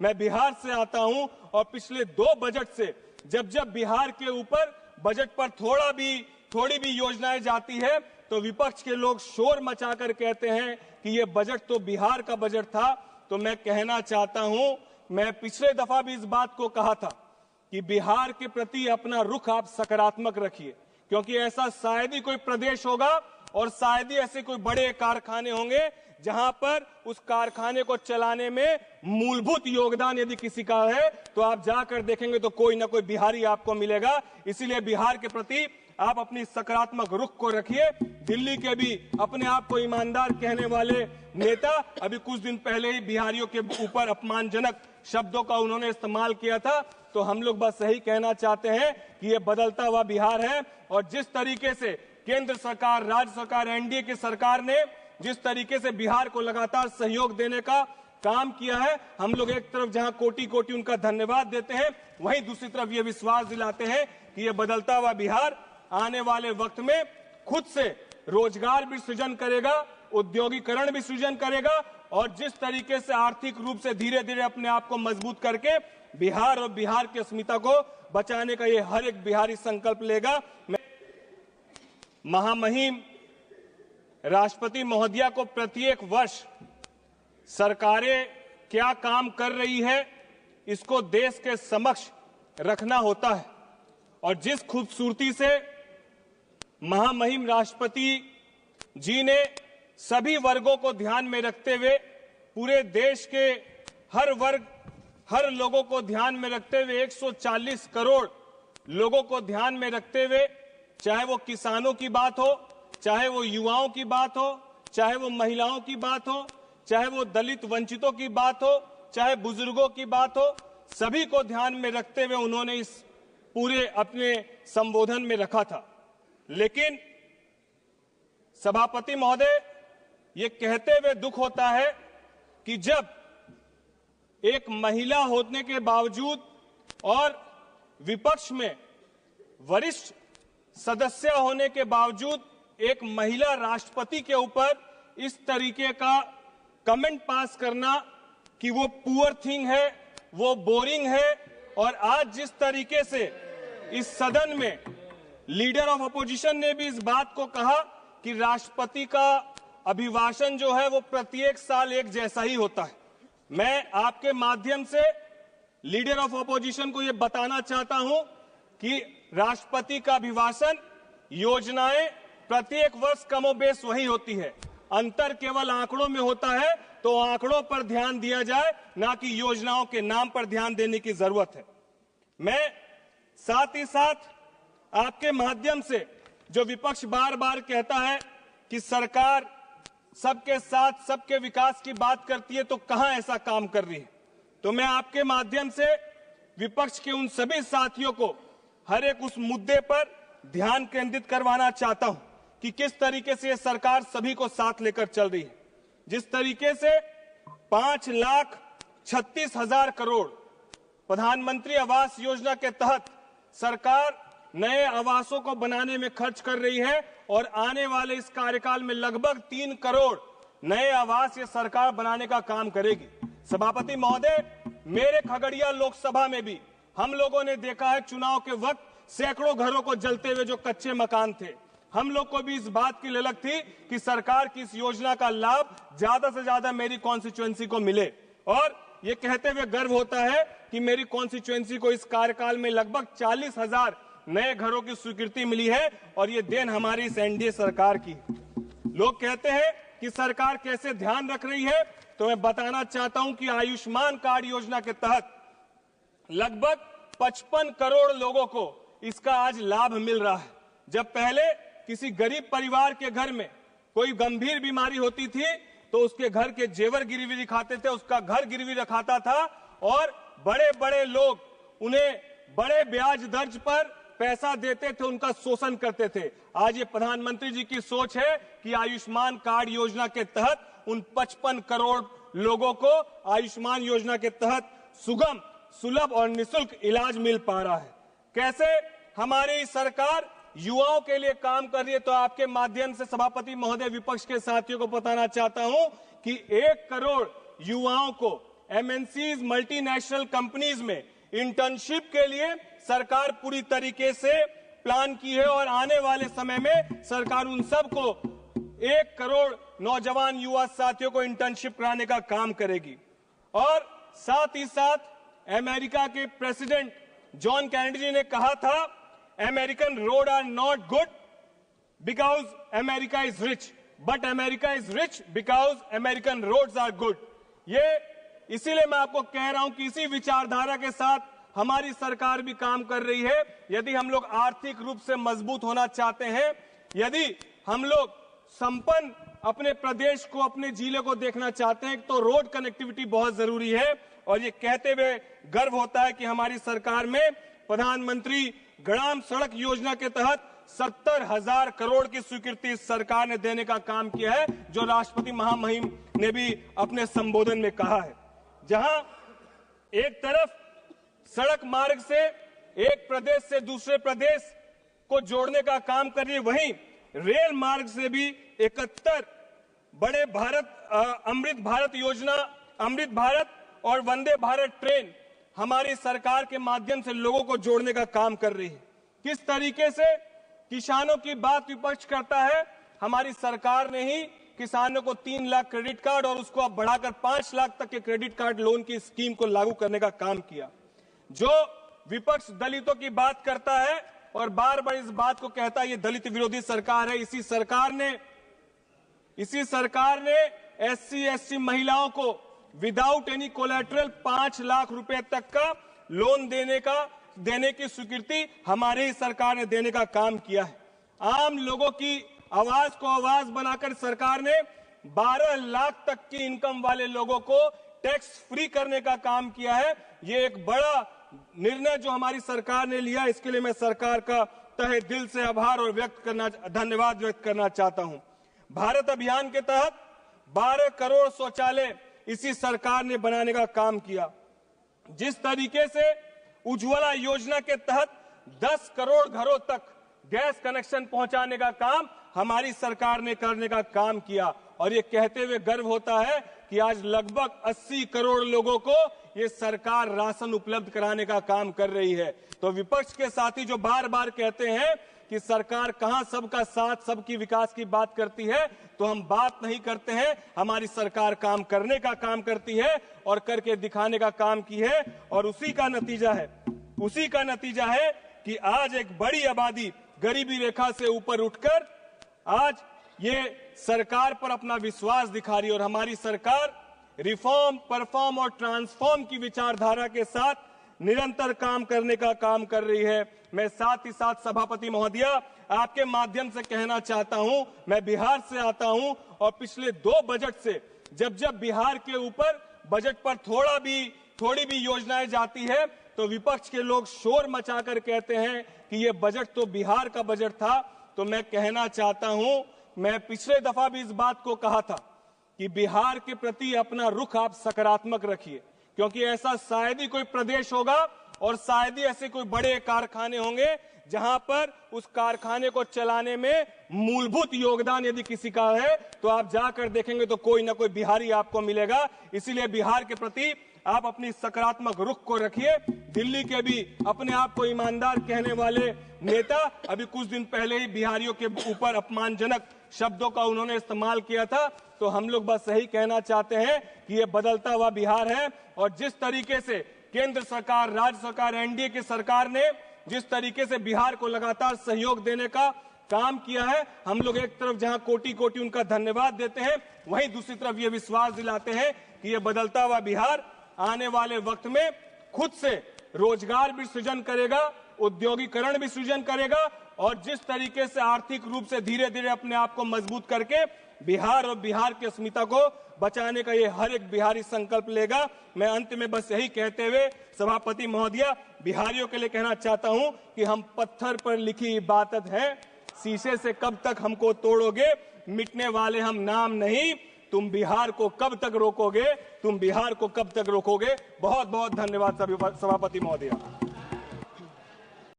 मैं बिहार से आता हूं और पिछले 2 बजट से जब जब बिहार के ऊपर बजट पर थोड़ी भी योजनाएं जाती है तो विपक्ष के लोग शोर मचाकर कहते हैं कि ये बजट तो बिहार का बजट था। तो मैं कहना चाहता हूं, मैं पिछले दफा भी इस बात को कहा था कि बिहार के प्रति अपना रुख आप सकारात्मक रखिए, क्योंकि ऐसा शायद ही कोई प्रदेश होगा और शायद ही ऐसे कोई बड़े कारखाने होंगे जहां पर उस कारखाने को चलाने में मूलभूत योगदान यदि किसी का है तो आप जाकर देखेंगे तो कोई ना कोई बिहारी आपको मिलेगा। इसीलिए बिहार के प्रति आप अपनी सकारात्मक रुख को रखिए। दिल्ली के भी अपने आप को ईमानदार कहने वाले नेता अभी कुछ दिन पहले ही बिहारियों के ऊपर अपमानजनक शब्दों का उन्होंने इस्तेमाल किया था। तो हम लोग बस यही कहना चाहते हैं कि ये बदलता हुआ बिहार है और जिस तरीके से केंद्र सरकार, राज्य सरकार, एनडीए की सरकार ने जिस तरीके से बिहार को लगातार सहयोग देने का काम किया है, हम लोग एक तरफ जहां कोटि कोटि उनका धन्यवाद देते हैं, वहीं दूसरी तरफ ये विश्वास दिलाते हैं कि ये बदलता हुआ बिहार आने वाले वक्त में खुद से रोजगार भी सृजन करेगा, औद्योगिकरण भी सृजन करेगा और जिस तरीके से आर्थिक रूप से धीरे धीरे अपने आप को मजबूत करके बिहार और बिहार की अस्मिता को बचाने का ये हर एक बिहारी संकल्प लेगा। महामहिम राष्ट्रपति महोदया को प्रत्येक वर्ष सरकारें क्या काम कर रही है इसको देश के समक्ष रखना होता है और जिस खूबसूरती से महामहिम राष्ट्रपति जी ने सभी वर्गों को ध्यान में रखते हुए पूरे देश के हर वर्ग, हर लोगों को ध्यान में रखते हुए 140 करोड़ लोगों को ध्यान में रखते हुए, चाहे वो किसानों की बात हो, चाहे वो युवाओं की बात हो, चाहे वो महिलाओं की बात हो, चाहे वो दलित वंचितों की बात हो, चाहे बुजुर्गों की बात हो, सभी को ध्यान में रखते हुए उन्होंने इस पूरे अपने संबोधन में रखा था। लेकिन सभापति महोदय, ये कहते हुए दुख होता है कि जब एक महिला होने के बावजूद और विपक्ष में वरिष्ठ सदस्य होने के बावजूद एक महिला राष्ट्रपति के ऊपर इस तरीके का कमेंट पास करना कि वो पुअर थिंग है, वो बोरिंग है, और आज जिस तरीके से इस सदन में लीडर ऑफ अपोजिशन ने भी इस बात को कहा कि राष्ट्रपति का अभिभाषण जो है वो प्रत्येक साल एक जैसा ही होता है, मैं आपके माध्यम से लीडर ऑफ अपोजिशन को ये बताना चाहता हूं कि राष्ट्रपति का अभिभाषण, योजनाएं प्रत्येक वर्ष कमोबेश वही होती है, अंतर केवल आंकड़ों में होता है। तो आंकड़ों पर ध्यान दिया जाए, ना कि योजनाओं के नाम पर ध्यान देने की जरूरत है। मैं साथ ही साथ आपके माध्यम से जो विपक्ष बार बार कहता है कि सरकार सबके साथ सबके विकास की बात करती है, तो कहां ऐसा काम कर रही है, तो मैं आपके माध्यम से विपक्ष के उन सभी साथियों को हर एक उस मुद्दे पर ध्यान केंद्रित करवाना चाहता हूं कि किस तरीके से ये सरकार सभी को साथ लेकर चल रही है। जिस तरीके से 5,36,000 करोड़ प्रधानमंत्री आवास योजना के तहत सरकार नए आवासों को बनाने में खर्च कर रही है और आने वाले इस कार्यकाल में लगभग 3 करोड़ नए आवास ये सरकार बनाने का काम करेगी। सभापति महोदय, मेरे खगड़िया लोकसभा में भी हम लोगों ने देखा है चुनाव के वक्त सैकड़ों घरों को जलते हुए जो कच्चे मकान थे, हम लोग को भी इस बात की ललक थी कि सरकार की इस योजना का लाभ ज्यादा से ज्यादा मेरी कॉन्स्टिट्यूएंसी को मिले, और ये कहते हुए गर्व होता है कि मेरी कॉन्स्टिट्यूएंसी को इस कार्यकाल में लगभग 40,000 नए घरों की स्वीकृति मिली है और ये देन हमारी इस एनडीए सरकार की। लोग कहते हैं कि सरकार कैसे ध्यान रख रही है, तो मैं बताना चाहता हूं कि आयुष्मान कार्ड योजना के तहत लगभग 55 करोड़ लोगों को इसका आज लाभ मिल रहा है। जब पहले किसी गरीब परिवार के घर में कोई गंभीर बीमारी होती थी तो उसके घर के जेवर गिरवी दिखाते थे, उसका घर गिरवी रखाता था और बड़े बड़े लोग उन्हें बड़े ब्याज दर्ज पर पैसा देते थे, उनका शोषण करते थे। आज ये प्रधानमंत्री जी की सोच है कि आयुष्मान कार्ड योजना के तहत उन 55 करोड़ लोगों को आयुष्मान योजना के तहत सुगम, सुलभ और निःशुल्क इलाज मिल पा रहा है। कैसे हमारी सरकार युवाओं के लिए काम कर रही है, तो आपके माध्यम से सभापति महोदय विपक्ष के साथियों को बताना चाहता हूं कि 1 करोड़ युवाओं को एमएनसीज, मल्टीनेशनल कंपनीज में इंटर्नशिप के लिए सरकार पूरी तरीके से प्लान की है और आने वाले समय में सरकार उन सबको 1 करोड़ नौजवान युवा साथियों को इंटर्नशिप कराने का काम करेगी। और साथ ही साथ अमेरिका के प्रेसिडेंट जॉन कैनेडी जी ने कहा था, American road are not good because America is rich, but America is rich because American roads are good. ये इसीलिए मैं आपको कह रहा हूं कि इसी विचारधारा के साथ हमारी सरकार भी काम कर रही है। यदि हम लोग आर्थिक रूप से मजबूत होना चाहते हैं, यदि हम लोग संपन्न अपने प्रदेश को, अपने जिले को देखना चाहते हैं, तो रोड कनेक्टिविटी बहुत जरूरी है। और ये कहते हुए गर्व होता है कि हमारी सरकार में प्रधानमंत्री ग्राम सड़क योजना के तहत 70,000 करोड़ की स्वीकृति सरकार ने देने का काम किया है, जो राष्ट्रपति महामहिम ने भी अपने संबोधन में कहा है। जहां एक तरफ सड़क मार्ग से एक प्रदेश से दूसरे प्रदेश को जोड़ने का काम कर रही है, वहीं रेल मार्ग से भी 71 बड़े अमृत भारत योजना, अमृत भारत और वंदे भारत ट्रेन हमारी सरकार के माध्यम से लोगों को जोड़ने का काम कर रही है। किस तरीके से किसानों की बात विपक्ष करता है, हमारी सरकार ने ही किसानों को 3 लाख क्रेडिट कार्ड और उसको अब बढ़ाकर 5 लाख तक के क्रेडिट कार्ड लोन की स्कीम को लागू करने का काम किया। जो विपक्ष दलितों की बात करता है और बार बार इस बात को कहता है ये दलित विरोधी सरकार है, इसी सरकार ने एससी एसटी महिलाओं को विदाउट एनी कोलैटरल 5 लाख रुपए तक का लोन देने की स्वीकृति हमारी ही सरकार ने देने का काम किया है। आम लोगों की आवाज को आवाज बनाकर सरकार ने 12 लाख तक की इनकम वाले लोगों को टैक्स फ्री करने का काम किया है। ये एक बड़ा निर्णय जो हमारी सरकार ने लिया, इसके लिए मैं सरकार का तहे दिल से आभार और धन्यवाद व्यक्त करना चाहता हूं। भारत अभियान के तहत 12 करोड़ शौचालय इसी सरकार ने बनाने का काम किया। जिस तरीके से उज्ज्वला योजना के तहत 10 करोड़ घरों तक गैस कनेक्शन पहुंचाने का काम हमारी सरकार ने करने का काम किया। और ये कहते हुए गर्व होता है कि आज लगभग 80 करोड़ लोगों को ये सरकार राशन उपलब्ध कराने का काम कर रही है। तो विपक्ष के साथी जो बार बार कहते हैं कि सरकार कहां सबका साथ, सबकी विकास की बात करती है, तो हम बात नहीं करते हैं, हमारी सरकार काम करने का काम करती है और करके दिखाने का काम की है। और उसी का नतीजा है कि आज एक बड़ी आबादी गरीबी रेखा से ऊपर उठकर आज ये सरकार पर अपना विश्वास दिखा रही है। और हमारी सरकार रिफॉर्म, परफॉर्म और ट्रांसफॉर्म की विचारधारा के साथ निरंतर काम करने का काम कर रही है। मैं साथ ही साथ सभापति महोदया आपके माध्यम से कहना चाहता हूं, मैं बिहार से आता हूं और पिछले 2 बजट से जब बिहार के ऊपर बजट पर थोड़ी भी योजनाएं जाती है तो विपक्ष के लोग शोर मचाकर कहते हैं कि ये बजट तो बिहार का बजट था। तो मैं कहना चाहता हूं, मैं पिछले दफा भी इस बात को कहा था कि बिहार के प्रति अपना रुख आप सकारात्मक रखिए, क्योंकि ऐसा शायद ही कोई प्रदेश होगा और शायद ही ऐसे कोई बड़े कारखाने होंगे जहां पर उस कारखाने को चलाने में मूलभूत योगदान यदि किसी का है तो आप जाकर देखेंगे तो कोई ना कोई बिहारी आपको मिलेगा। इसीलिए बिहार के प्रति आप अपनी सकारात्मक रुख को रखिए। दिल्ली के भी अपने आप को ईमानदार कहने वाले नेता अभी कुछ दिन पहले ही बिहारियों के ऊपर अपमानजनक शब्दों का उन्होंने इस्तेमाल किया था। तो हम लोग बस यही कहना चाहते हैं कि ये बदलता हुआ बिहार है और जिस तरीके से केंद्र सरकार, राज्य सरकार, एनडीए की सरकार ने जिस तरीके से बिहार को लगातार सहयोग देने का काम किया है, हम लोग एक तरफ जहां कोटि कोटि उनका धन्यवाद देते हैं, वहीं दूसरी तरफ ये विश्वास दिलाते हैं कि ये बदलता हुआ बिहार आने वाले वक्त में खुद से रोजगार भी सृजन करेगा, औद्योगिकरण भी सृजन करेगा और जिस तरीके से आर्थिक रूप से धीरे धीरे अपने आप को मजबूत करके बिहार और बिहार की अस्मिता को बचाने का ये हर एक बिहारी संकल्प लेगा। मैं अंत में बस यही कहते हुए सभापति महोदया बिहारियों के लिए कहना चाहता हूं कि हम पत्थर पर लिखी इबादत है, शीशे से कब तक हमको तोड़ोगे, मिटने वाले हम नाम नहीं, तुम बिहार को कब तक रोकोगे, तुम बिहार को कब तक रोकोगे। बहुत बहुत धन्यवाद सभापति महोदया।